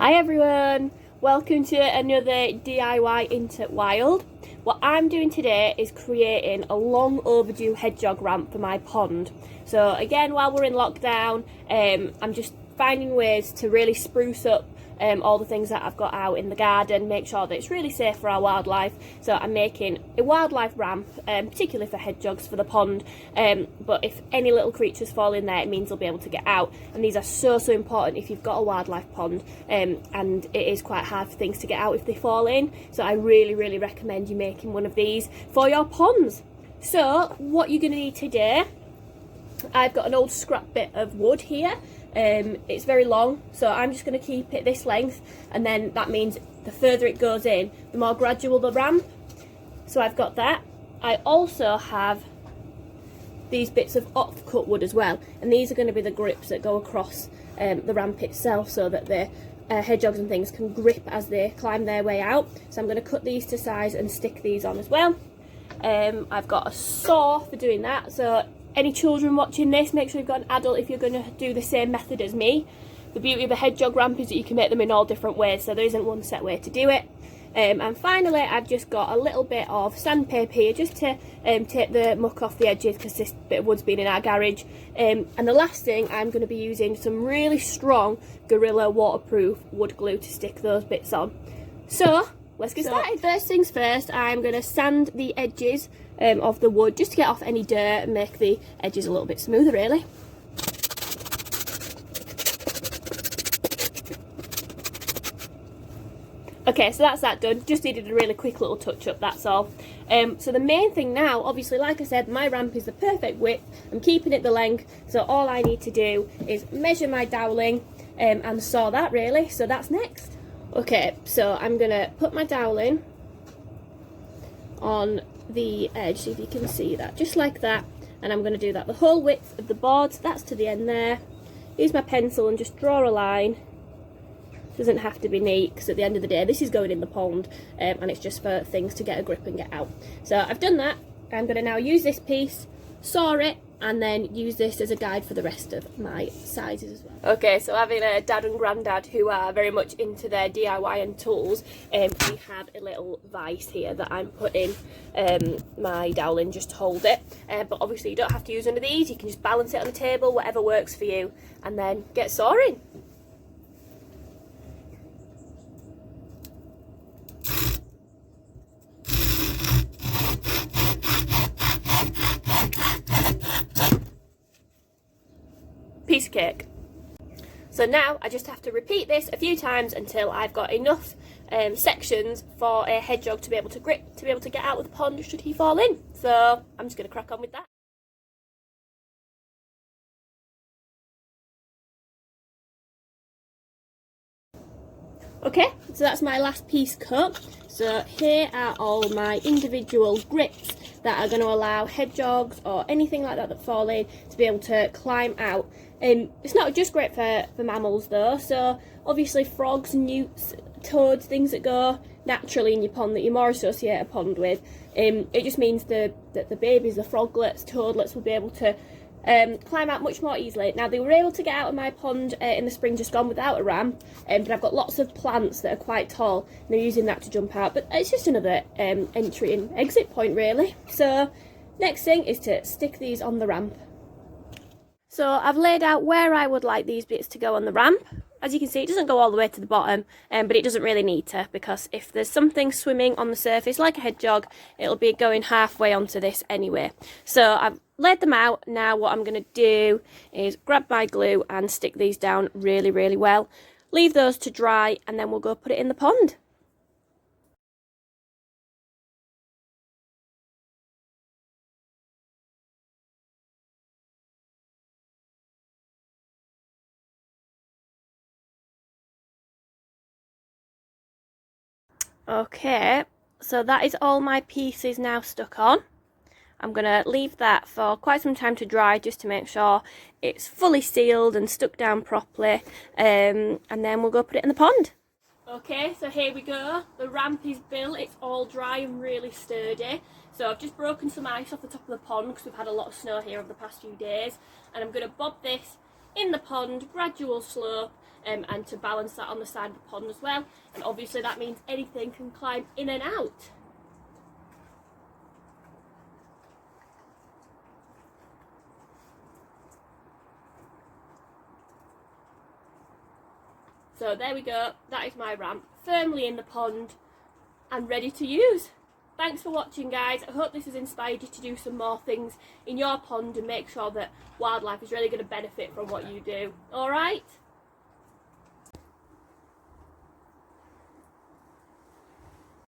Hi everyone, welcome to another DIY into Wild. What I'm doing today is creating a long overdue hedgehog ramp for my pond. So again, while we're in lockdown, I'm just finding ways to really spruce up all the things that I've got out in the garden, make sure that it's really safe for our wildlife. So I'm making a wildlife ramp, particularly for hedgehogs for the pond, but if any little creatures fall in there, it means they'll be able to get out, and these are so important if you've got a wildlife pond, and it is quite hard for things to get out if they fall in. So I really recommend you making one of these for your ponds. So what you're going to need today, I've got an old scrap bit of wood here. It's very long, so I'm just going to keep it this length, and then that means the further it goes in, the more gradual the ramp. So I've got that. I also have these bits of off-cut wood as well, and these are going to be the grips that go across the ramp itself, so that the hedgehogs and things can grip as they climb their way out. So I'm going to cut these to size and stick these on as well. I've got a saw for doing that, so any children watching this, make sure you've got an adult if you're going to do the same method as me. The beauty of a hedgehog ramp is that you can make them in all different ways, so there isn't one set way to do it. And finally, I've just got a little bit of sandpaper here just to take the muck off the edges, because this bit of wood's been in our garage. And the last thing, I'm going to be using some really strong Gorilla waterproof wood glue to stick those bits on. So let's get started. First things first, I'm going to sand the edges of the wood just to get off any dirt and make the edges a little bit smoother, really. Okay, so that's that done. Just needed a really quick little touch up, that's all. So the main thing now, obviously, like I said, my ramp is the perfect width. I'm keeping it the length, so all I need to do is measure my doweling and saw that, really. So that's next. Okay, so I'm going to put my doweling on the edge, see if you can see that, just like that, and I'm going to do that the whole width of the board, so that's to the end there. Use my pencil and just draw a line. Doesn't have to be neat, because at the end of the day this is going in the pond, and it's just for things to get a grip and get out. So I've done that. I'm going to now use this piece, saw it, and then use this as a guide for the rest of my sizes as well. Okay, so having a dad and granddad who are very much into their DIY and tools, we have a little vise here that I'm putting my dowel in just to hold it. But obviously you don't have to use one of these, you can just balance it on the table, whatever works for you, and then get sawing. Piece of cake. So now I just have to repeat this a few times until I've got enough sections for a hedgehog to be able to grip, to be able to get out of the pond should he fall in. So I'm just going to crack on with that. Okay, so that's my last piece cut. So here are all my individual grips that are going to allow hedgehogs or anything like that that fall in to be able to climb out. It's not just great for mammals though, so obviously frogs, newts, toads, things that go naturally in your pond that you more associate a pond with. It just means that the babies, the froglets, toadlets will be able to climb out much more easily. Now, they were able to get out of my pond in the spring just gone without a ramp, but I've got lots of plants that are quite tall and they're using that to jump out, but it's just another entry and exit point really. So next thing is to stick these on the ramp. So I've laid out where I would like these bits to go on the ramp. As you can see, it doesn't go all the way to the bottom, but it doesn't really need to, because if there's something swimming on the surface like a hedgehog, it'll be going halfway onto this anyway. So I've laid them out. Now what I'm going to do is grab my glue and stick these down really well. Leave those to dry, and then we'll go put it in the pond. Okay, so that is all my pieces now stuck on. I'm going to leave that for quite some time to dry just to make sure it's fully sealed and stuck down properly, and then we'll go put it in the pond. Okay, so here we go. The ramp is built, it's all dry and really sturdy. So I've just broken some ice off the top of the pond because we've had a lot of snow here over the past few days, and I'm going to bob this in the pond, gradual slope, and to balance that on the side of the pond as well. And obviously that means anything can climb in and out. So there we go, that is my ramp, firmly in the pond and ready to use. Thanks for watching, guys. I hope this has inspired you to do some more things in your pond and make sure that wildlife is really going to benefit from what you do. Alright?